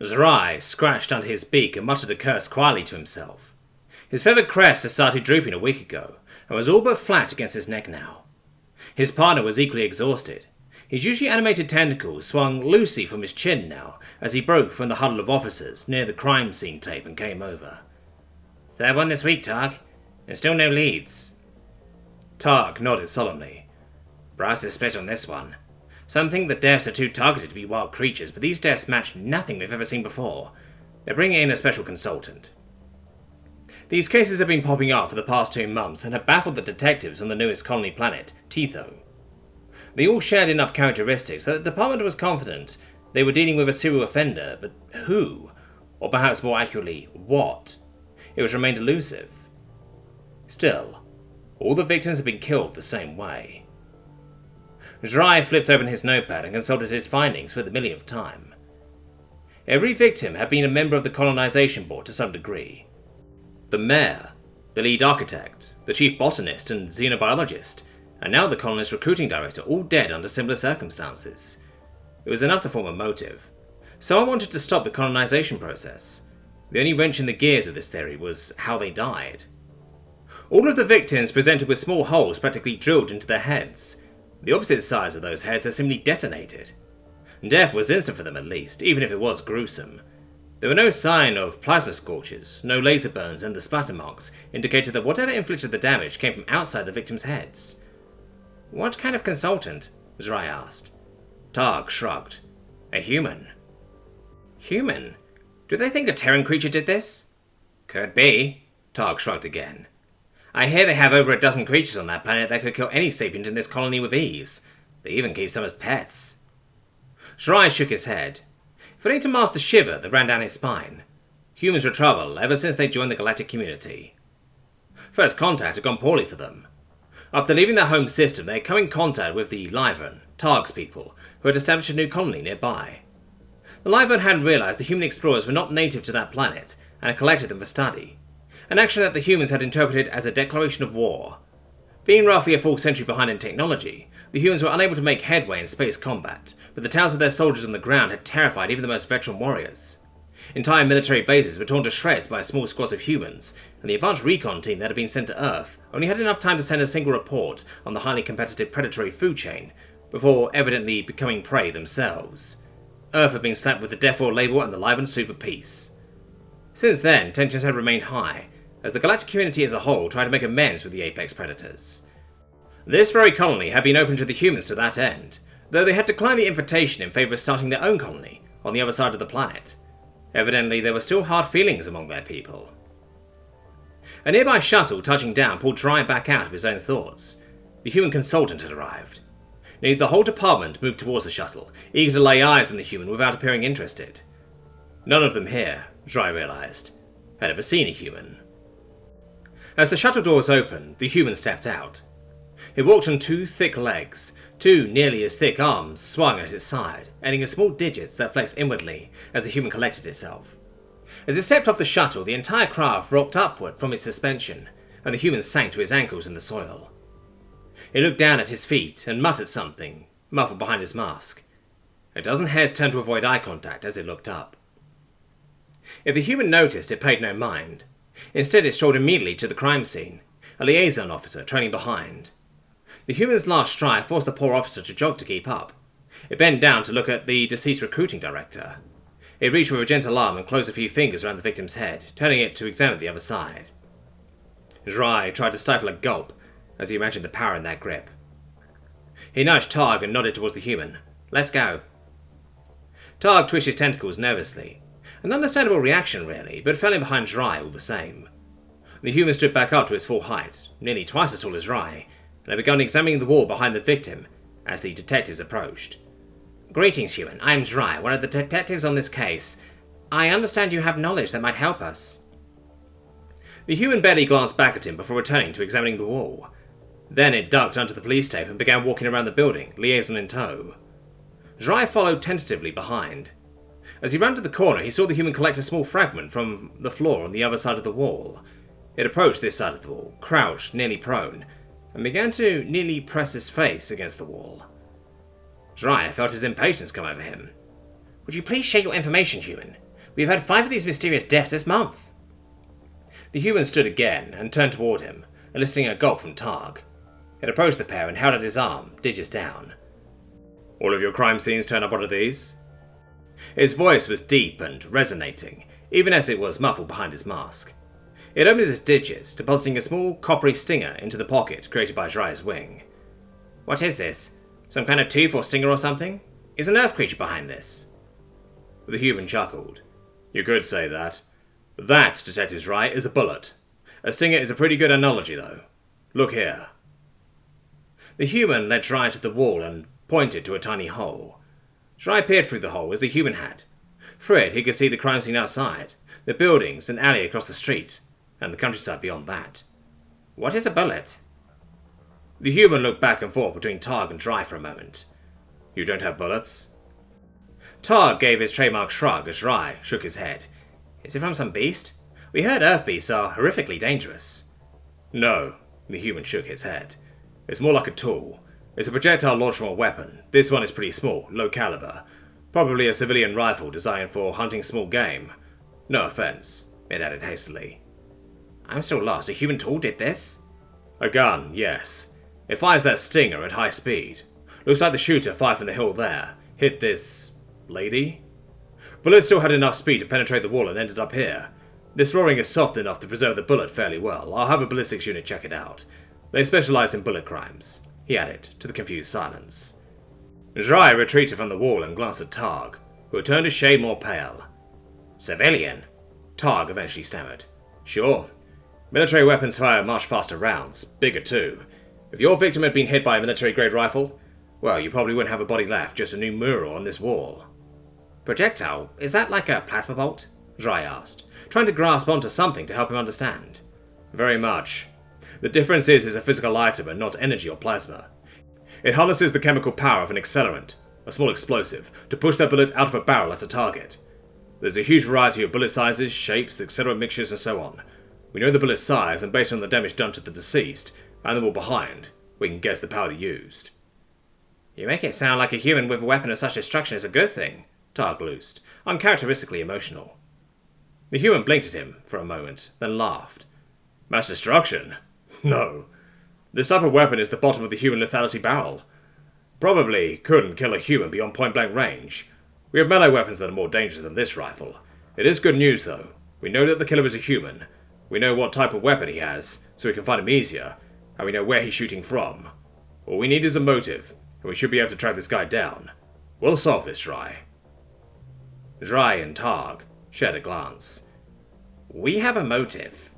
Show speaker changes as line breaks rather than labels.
Jeffery scratched under his beak and muttered a curse quietly to himself. His feathered crest had started drooping a week ago, and was all but flat against his neck now. His partner was equally exhausted. His usually animated tentacles swung loosely from his chin now, as he broke from the huddle of officers near the crime scene tape and came over. "Third one this week, Targ, and still no leads." Targ nodded solemnly. "Brass is split on this one. Some think the deaths are too targeted to be wild creatures, but these deaths match nothing we've ever seen before. They're bringing in a special consultant." These cases have been popping up for the past 2 months and have baffled the detectives on the newest colony planet, Tetho. They all shared enough characteristics that the department was confident they were dealing with a serial offender, but who? Or perhaps more accurately, what? It was remained elusive. Still, all the victims had been killed the same way. Jeffery flipped open his notepad and consulted his findings for the millionth time. Every victim had been a member of the colonization board to some degree. The mayor, the lead architect, the chief botanist and xenobiologist, and now the colonist recruiting director, all dead under similar circumstances. It was enough to form a motive. Someone wanted to stop the colonization process. The only wrench in the gears of this theory was how they died. All of the victims presented with small holes practically drilled into their heads. The opposite sides of those heads had simply detonated. Death was instant for them at least, even if it was gruesome. There were no sign of plasma scorches, no laser burns, and the splatter marks indicated that whatever inflicted the damage came from outside the victims' heads. "What kind of consultant?" Jeffery asked. Targ shrugged. "A human." "Human? Do they think a Terran creature did this?" "Could be." Targ shrugged again. "I hear they have over a dozen creatures on that planet that could kill any sapient in this colony with ease. They even keep some as pets." Jeffery shook his head, feeling to mask the shiver that ran down his spine. Humans were trouble ever since they joined the galactic community. First contact had gone poorly for them. After leaving their home system, they had come in contact with the Lyvern, Targ's people, who had established a new colony nearby. The Lyvern hadn't realized the human explorers were not native to that planet, and had collected them for study, an action that the humans had interpreted as a declaration of war. Being roughly a full century behind in technology, the humans were unable to make headway in space combat, but the tales of their soldiers on the ground had terrified even the most veteran warriors. Entire military bases were torn to shreds by small squads of humans, and the advanced recon team that had been sent to Earth only had enough time to send a single report on the highly competitive predatory food chain, before evidently becoming prey themselves. Earth had been slapped with the Death War label and the Lyvern sued for peace. Since then, tensions had remained high, as the galactic community as a whole tried to make amends with the apex predators. This very colony had been open to the humans to that end, though they had declined the invitation in favour of starting their own colony on the other side of the planet. Evidently, there were still hard feelings among their people. A nearby shuttle touching down pulled Jeffery back out of his own thoughts. The human consultant had arrived. Nearly the whole department moved towards the shuttle, eager to lay eyes on the human without appearing interested. None of them here, Jeffery realised, had ever seen a human. As the shuttle doors opened, the human stepped out. It walked on 2 thick legs, 2 nearly as thick arms swung at its side, ending in small digits that flexed inwardly as the human collected itself. As it stepped off the shuttle, the entire craft rocked upward from its suspension, and the human sank to his ankles in the soil. He looked down at his feet and muttered something, muffled behind his mask. A dozen heads turned to avoid eye contact as it looked up. If the human noticed, it paid no mind. Instead, it strolled immediately to the crime scene, a liaison officer trailing behind. The human's last stride forced the poor officer to jog to keep up. It bent down to look at the deceased recruiting director. It reached with a gentle arm and closed a few fingers around the victim's head, turning it to examine the other side. Jeffery tried to stifle a gulp as he imagined the power in that grip. He nudged Targ and nodded towards the human. "Let's go." Targ twitched his tentacles nervously. An understandable reaction, really, but fell in behind Jeffery all the same. The human stood back up to his full height, nearly twice as tall as Jeffery, and had begun examining the wall behind the victim as the detectives approached. "Greetings, human. I am Jeffery, one of the detectives on this case. I understand you have knowledge that might help us." The human barely glanced back at him before returning to examining the wall. Then it ducked under the police tape and began walking around the building, liaison in tow. Jeffery followed tentatively behind. As he rounded the corner, he saw the human collect a small fragment from the floor on the other side of the wall. It approached this side of the wall, crouched, nearly prone, and began to nearly press his face against the wall. Jeffery felt his impatience come over him. "Would you please share your information, human? We've had 5 of these mysterious deaths this month. The human stood again and turned toward him, eliciting a gulp from Targ. He had approached the pair and held out his arm, digits down. All of your crime scenes turn up one of these? His voice was deep and resonating, even as it was muffled behind his mask. It opened his digits, depositing a small coppery stinger into the pocket created by Jrai's wing. What is this? Some kind of tooth or stinger or something? Is an earth creature behind this? The human chuckled. You could say that. That, Detective Jrai, is a bullet. A stinger is a pretty good analogy, though. Look here. The human led Jrai to the wall and pointed to a tiny hole. Jrai peered through the hole as the human had. Through it, he could see the crime scene outside, the buildings, an alley across the street, and the countryside beyond that. What is a bullet? The human looked back and forth between Targ and Jrai for a moment. You don't have bullets? Targ gave his trademark shrug as Jrai shook his head. Is it from some beast? We heard earth beasts are horrifically dangerous. No, the human shook his head. It's more like a tool. It's a projectile launched from a weapon. This one is pretty small, low caliber. Probably a civilian rifle designed for hunting small game. No offense, it added hastily. I'm still lost. A human tool did this? A gun, yes. It fires that stinger at high speed. Looks like the shooter fired from the hill there. Hit this lady? Bullet still had enough speed to penetrate the wall and ended up here. This flooring is soft enough to preserve the bullet fairly well. I'll have a ballistics unit check it out. They specialize in bullet crimes, he added, to the confused silence. Jrai retreated from the wall and glanced at Targ, who had turned a shade more pale. Civilian? Targ eventually stammered. Sure. Military weapons fire much faster rounds, bigger too. If your victim had been hit by a military-grade rifle, well, you probably wouldn't have a body left, just a new mural on this wall. Projectile? Is that like a plasma bolt? Jrai asked, trying to grasp onto something to help him understand. Very much. The difference is it's a physical item and not energy or plasma. It harnesses the chemical power of an accelerant, a small explosive, to push that bullet out of a barrel at a target. There's a huge variety of bullet sizes, shapes, accelerant mixtures, and so on. We know the bullet size, and based on the damage done to the deceased, and the wall behind, we can guess the powder used. You make it sound like a human with a weapon of such destruction is a good thing, Targ loosed, uncharacteristically emotional. The human blinked at him for a moment, then laughed. Mass destruction? No. This type of weapon is the bottom of the human lethality barrel. Probably couldn't kill a human beyond point-blank range. We have melee weapons that are more dangerous than this rifle. It is good news, though. We know that the killer is a human. We know what type of weapon he has, so we can find him easier, and we know where he's shooting from. All we need is a motive, and we should be able to track this guy down. We'll solve this, Jrai. Jrai and Targ shared a glance. We have a motive.